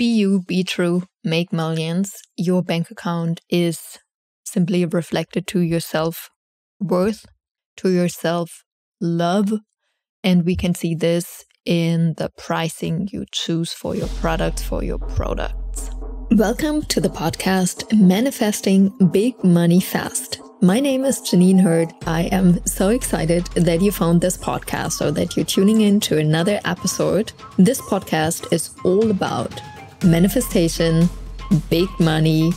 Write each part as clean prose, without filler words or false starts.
Be you, be true, make millions. Your bank account is simply reflected to your self-worth, to your self-love. And we can see this in the pricing you choose for your products, for your products. Welcome to the podcast, Manifesting Big Money Fast. My name is Jeanine Hurd. I am so excited that you found this podcast or that you're tuning in to another episode. This podcast is all about manifestation, big money,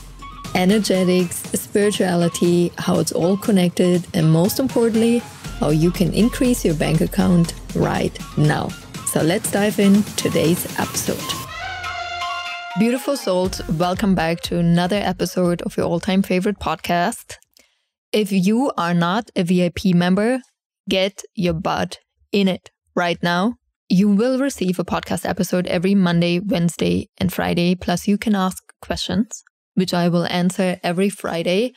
energetics, spirituality, how it's all connected, and most importantly, how you can increase your bank account right now. So let's dive in today's episode. Beautiful souls, welcome back to another episode of your all-time favorite podcast. If you are not a VIP member, get your butt in it right now. You will receive a podcast episode every Monday, Wednesday, and Friday. Plus, you can ask questions, which I will answer every Friday.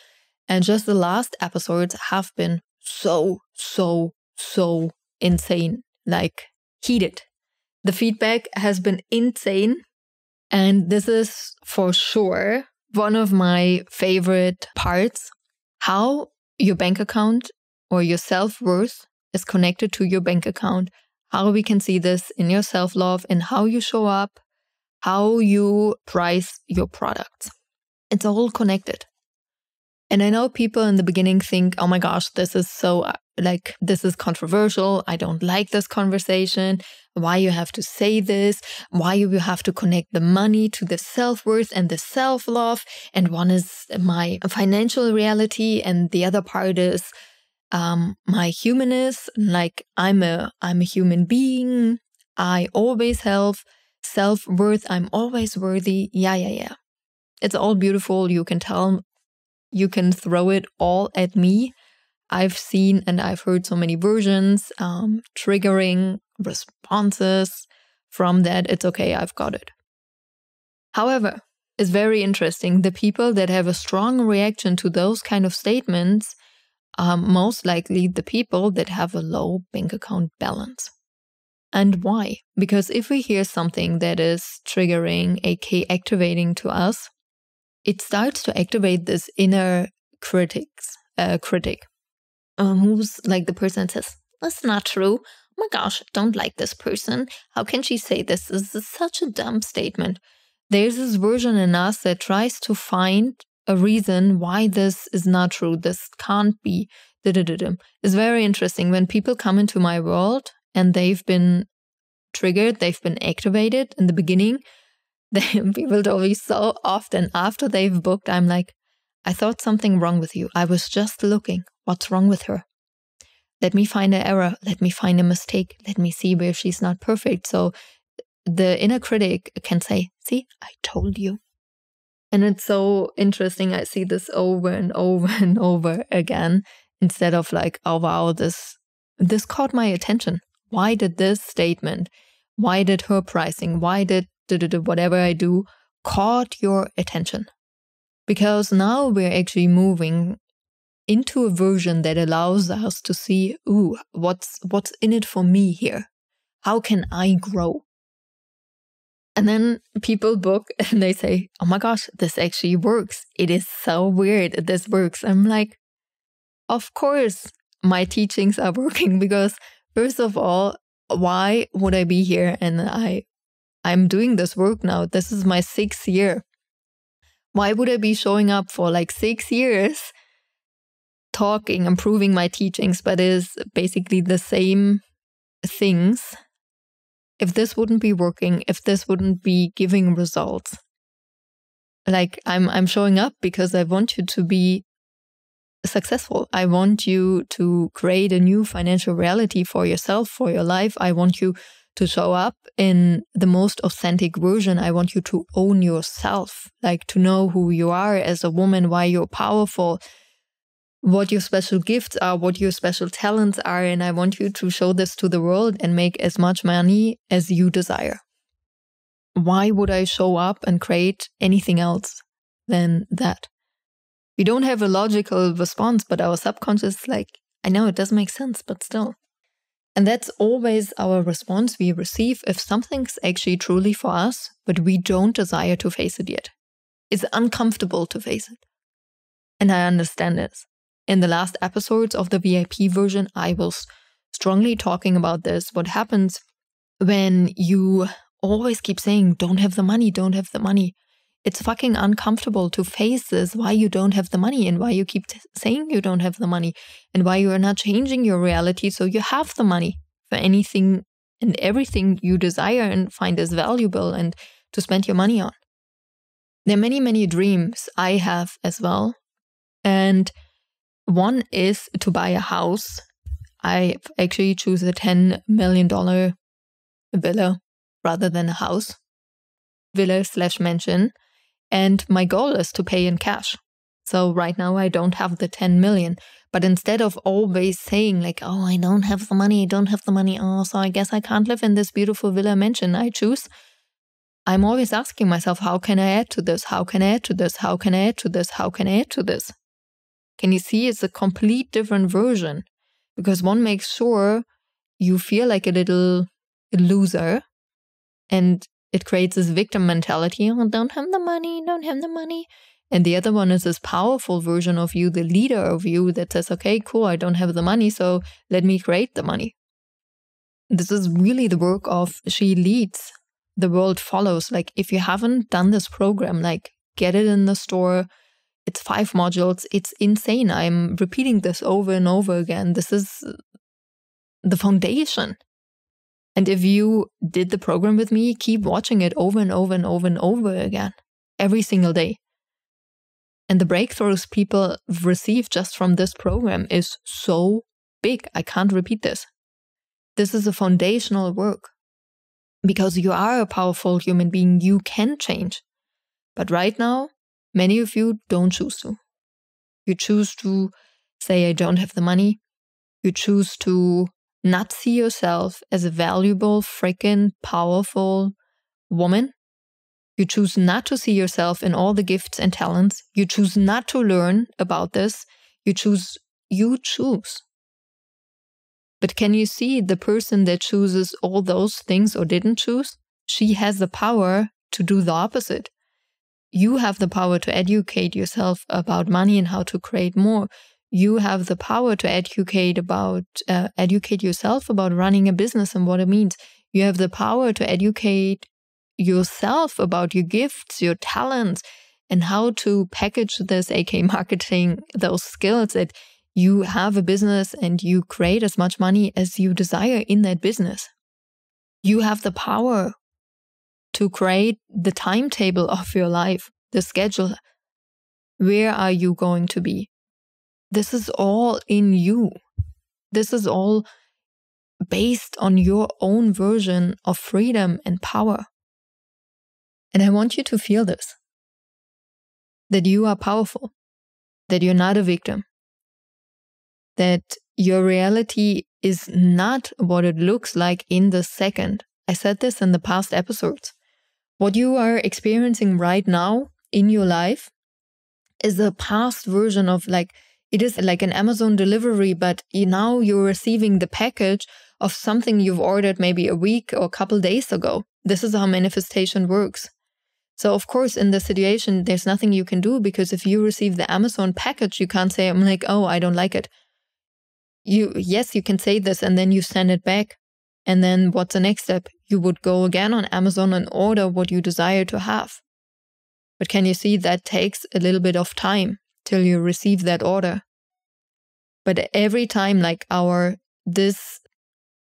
And just the last episodes have been so insane, like heated. The feedback has been insane. And this is for sure one of my favorite parts, how your bank account or your self-worth is connected to your bank account, how we can see this in your self-love and how you show up, how you price your products. It's all connected. And I know people in the beginning think, oh my gosh, this is so this is controversial. I don't like this conversation. Why you have to say this? Why you have to connect the money to the self-worth and the self-love? And one is my financial reality and the other part is my humanness. Like I'm a human being. I always have self-worth. I'm always worthy. Yeah. It's all beautiful. You can tell. You can throw it all at me. I've seen and I've heard so many versions, triggering responses from that. It's okay, I've got it. However, it's very interesting. The people that have a strong reaction to those kind of statements are most likely the people that have a low bank account balance. And why? Because if we hear something that is triggering, aka activating to us, it starts to activate this inner critic, who's like the person that says, that's not true. Oh my gosh, I don't like this person. How can she say this? This is such a dumb statement. There's this version in us that tries to find a reason why this is not true. This can't be. It's very interesting when people come into my world and they've been triggered, they've been activated in the beginning. People told me so often after they've booked, I'm like, I thought something wrong with you. I was just looking. What's wrong with her? Let me find an error. Let me find a mistake. Let me see where she's not perfect. So the inner critic can say, see, I told you. And it's so interesting. I see this over and over and over again instead of like, oh, wow, this caught my attention. Why did this statement? Why did her pricing? Why did whatever I do caught your attention? Because now we're actually moving into a version that allows us to see, ooh, what's in it for me here? How can I grow? And then people book and they say, oh my gosh, this actually works. It is so weird. This works. I'm like, of course my teachings are working because first of all, why would I be here? And I'm doing this work now. This is my 6th year. Why would I be showing up for like 6 years talking, improving my teachings, but is basically the same things if this wouldn't be working, if this wouldn't be giving results? Like I'm showing up because I want you to be successful. I want you to create a new financial reality for yourself, for your life. I want you to show up in the most authentic version. I want you to own yourself, like to know who you are as a woman, why you're powerful, what your special gifts are, what your special talents are. And I want you to show this to the world and make as much money as you desire. Why would I show up and create anything else than that? We don't have a logical response, but our subconscious, like, I know it doesn't make sense, but still. And that's always our response we receive if something's actually truly for us, but we don't desire to face it yet. It's uncomfortable to face it. And I understand this. In the last episodes of the VIP version, I was strongly talking about this. What happens when you always keep saying, don't have the money, don't have the money. It's fucking uncomfortable to face this, why you don't have the money and why you keep saying you don't have the money and why you are not changing your reality so you have the money for anything and everything you desire and find as valuable and to spend your money on. There are many, many dreams I have as well. And one is to buy a house. I actually choose a $10 million villa rather than a house. Villa/mansion. And my goal is to pay in cash. So right now I don't have the 10 million. But instead of always saying like, oh, I don't have the money, oh, so I guess I can't live in this beautiful villa mansion I choose. I'm always asking myself, how can I add to this? How can I add to this? How can I add to this? How can I add to this? Can you see it's a complete different version? Because one makes sure you feel like a little loser and it creates this victim mentality. Oh, don't have the money, don't have the money. And the other one is this powerful version of you, the leader of you that says, okay, cool, I don't have the money, so let me create the money. This is really the work of She Leads, the world follows. Like if you haven't done this program, like get it in the store. It's 5 modules. It's insane. I'm repeating this over and over again. This is the foundation. And if you did the program with me, keep watching it over and over and over and over again, every single day. And the breakthroughs people receive just from this program is so big. I can't repeat this. This is a foundational work because you are a powerful human being. You can change. But right now, many of you don't choose to. You choose to say, I don't have the money. You choose to not see yourself as a valuable, freaking powerful woman. You choose not to see yourself in all the gifts and talents. You choose not to learn about this. You choose. But can you see the person that chooses all those things or didn't choose? She has the power to do the opposite. You have the power to educate yourself about money and how to create more. You have the power to educate yourself about running a business and what it means. You have the power to educate yourself about your gifts, your talents, and how to package this, aka marketing, those skills that you have a business and you create as much money as you desire in that business. You have the power to create the timetable of your life, the schedule. Where are you going to be? This is all in you. This is all based on your own version of freedom and power. And I want you to feel this, that you are powerful, that you're not a victim, that your reality is not what it looks like in the second. I said this in the past episodes. What you are experiencing right now in your life is a past version of it is like an Amazon delivery, but now you're receiving the package of something you've ordered maybe a week or a couple days ago. This is how manifestation works. So of course, in this situation, there's nothing you can do because if you receive the Amazon package, you can't say, oh, I don't like it. Yes, you can say this and then you send it back. And then what's the next step? You would go again on Amazon and order what you desire to have. But can you see that takes a little bit of time till you receive that order? But every time this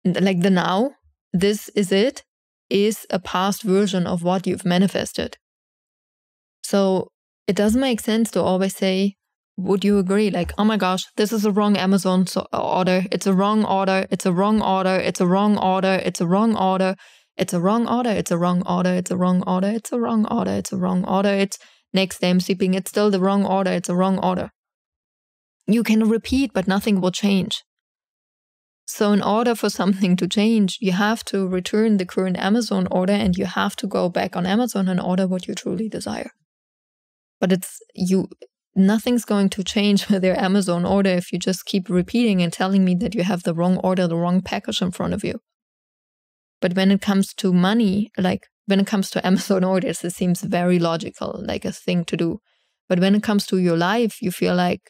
is it, is a past version of what you've manifested. So it doesn't make sense to always say, would you agree? Oh my gosh, this is a wrong Amazon order. It's a wrong order. It's a wrong order. It's a wrong order. It's a wrong order. It's a wrong order. It's a wrong order. It's a wrong order. It's a wrong order. It's a wrong order. It's next day I'm sleeping. It's still the wrong order. It's a wrong order. You can repeat, but nothing will change. So in order for something to change, you have to return the current Amazon order and you have to go back on Amazon and order what you truly desire. But nothing's going to change with your Amazon order if you just keep repeating and telling me that you have the wrong order, the wrong package in front of you. But when it comes to money, like when it comes to Amazon orders, it seems very logical, like a thing to do. But when it comes to your life, you feel like,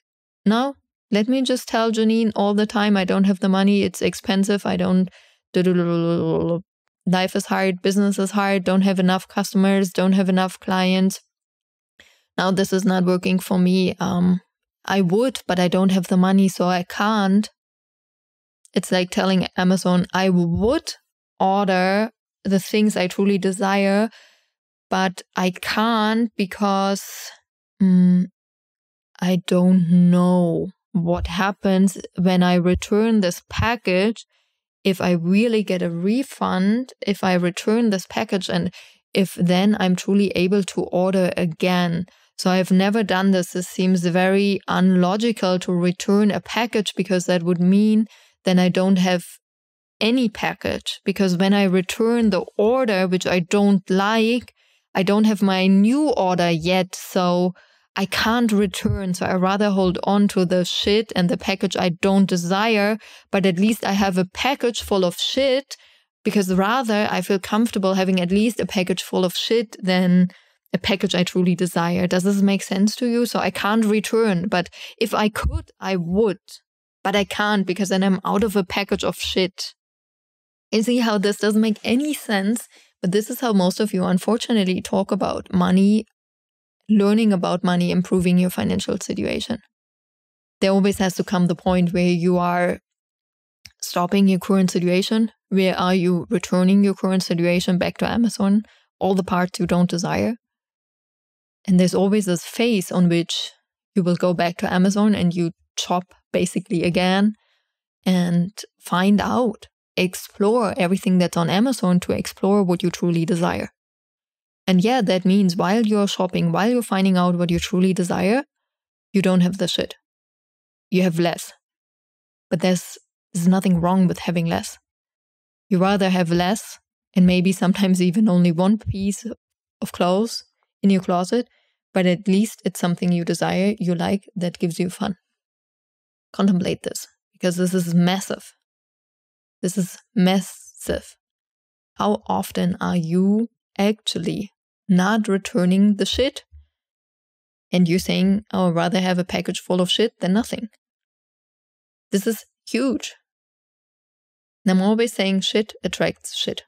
no, let me just tell Jeanine all the time, I don't have the money, it's expensive, I don't, life is hard, business is hard, don't have enough customers, don't have enough clients. Now this is not working for me. I would, but I don't have the money, so I can't. It's like telling Amazon, I would order the things I truly desire, but I can't because I don't know what happens when I return this package, if I really get a refund, if I return this package, and if then I'm truly able to order again. So I've never done this. This seems very unlogical to return a package, because that would mean then I don't have any package. Because when I return the order, which I don't like, I don't have my new order yet. So I can't return. So I rather hold on to the shit and the package I don't desire. But at least I have a package full of shit, because rather I feel comfortable having at least a package full of shit than a package I truly desire. Does this make sense to you? So I can't return, but if I could, I would, but I can't, because then I'm out of a package of shit. You see how this doesn't make any sense, but this is how most of you unfortunately talk about money, learning about money, improving your financial situation. There always has to come the point where you are stopping your current situation. Where are you returning your current situation back to Amazon? All the parts you don't desire. And there's always this phase on which you will go back to Amazon and you shop basically again and find out, explore everything that's on Amazon to explore what you truly desire. And yeah, that means while you're shopping, while you're finding out what you truly desire, you don't have the shit. You have less. But there's nothing wrong with having less. You rather have less and maybe sometimes even only one piece of clothes in your closet, but at least it's something you desire, you like, that gives you fun. Contemplate this, because this is massive. This is massive. How often are you actually not returning the shit? And you're saying, oh, I'd rather have a package full of shit than nothing. This is huge. And I'm always saying shit attracts shit.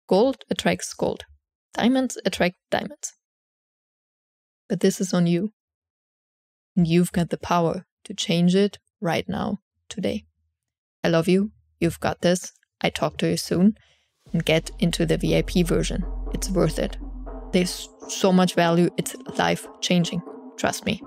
Gold attracts gold. Diamonds attract diamonds. But this is on you. And you've got the power to change it right now, today. I love you. You've got this. I talk to you soon. And get into the VIP version. It's worth it. There's so much value. It's life-changing. Trust me.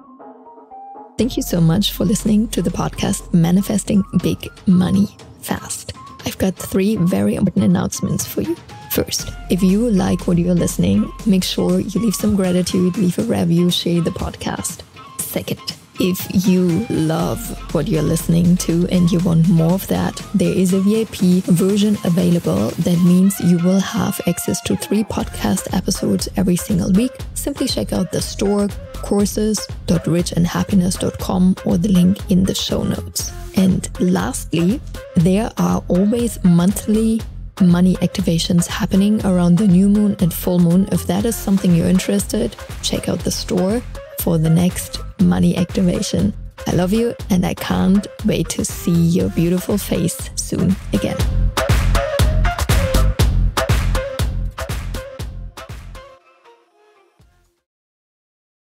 Thank you so much for listening to the podcast Manifesting Big Money Fast. I've got 3 very important announcements for you. First, if you like what you're listening, make sure you leave some gratitude, leave a review, share the podcast. Second, if you love what you're listening to and you want more of that, there is a VIP version available. That means you will have access to 3 podcast episodes every single week. Simply check out the store, courses.richandhappiness.com, or the link in the show notes. And lastly, there are always monthly money activations happening around the new moon and full moon. If that is something you're interested, check out the store for the next money activation. I love you and I can't wait to see your beautiful face soon again.